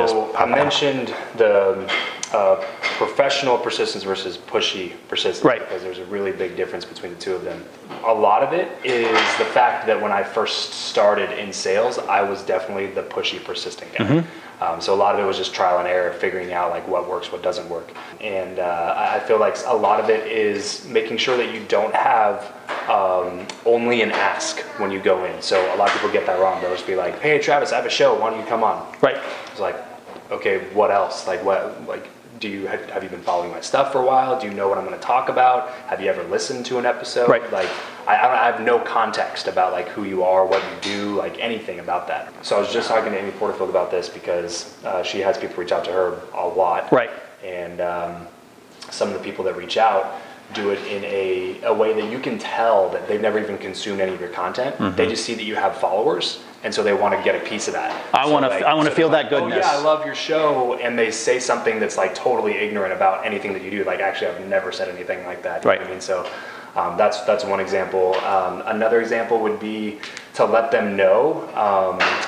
So I mentioned the professional persistence versus pushy persistence, right? Because there's a really big difference between the two of them. A lot of it is the fact that when I first started in sales, I was definitely the pushy, persistent guy. So a lot of it was just trial and error, figuring out like what works, what doesn't work. And I feel like a lot of it is making sure that you don't have only an ask when you go in. So a lot of people get that wrong. They'll just be like, "Hey, Travis, I have a show. Why don't you come on?" Right. It's like, okay, what else? Like what? Like, have you been following my stuff for a while? Do you know what I'm going to talk about? Have you ever listened to an episode? Right. Like, I have no context about like who you are, what you do, like anything about that. So I was just talking to Amy Porterfield about this because she has people reach out to her a lot. Right. And some of the people that reach out do it in a way that you can tell that they've never even consumed any of your content. They just see that you have followers, and so they want to get a piece of that. I want to feel that goodness. Oh yeah, I love your show, and they say something that's like totally ignorant about anything that you do. Like, actually, I've never said anything like that. You know what I mean? So that's one example. Another example would be to let them know,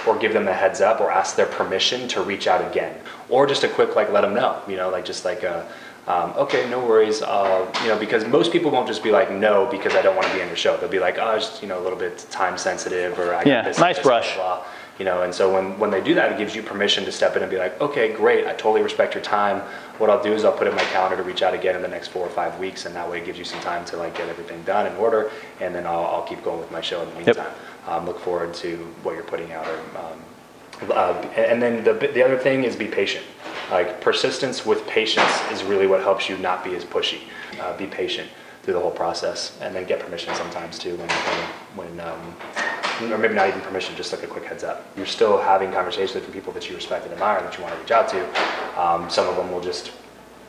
or give them a heads up, or ask their permission to reach out again, or just a quick like let them know. You know, like just like a. Okay, no worries. You know, because most people won't just be like, no, because I don't want to be on your show. They'll be like, oh, it's just, you know, a little bit time sensitive, or I got this, nice this, brush. blah, blah. You know, and so when they do that, it gives you permission to step in and be like, okay, great, I totally respect your time. What I'll do is I'll put it in my calendar to reach out again in the next 4 or 5 weeks, and that way it gives you some time to like get everything done in order, and then I'll keep going with my show in the meantime. Look forward to what you're putting out. And then the other thing is be patient. Like, persistence with patience is really what helps you not be as pushy. Be patient through the whole process, and then get permission sometimes too when or maybe not even permission, just like a quick heads up. You're still having conversations with people that you respect and admire, that you want to reach out to. Some of them will just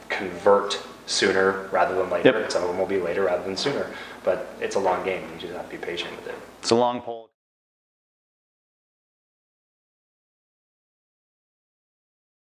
convert sooner rather than later, and some of them will be later rather than sooner. But it's a long game. You just have to be patient with it. It's a long pole.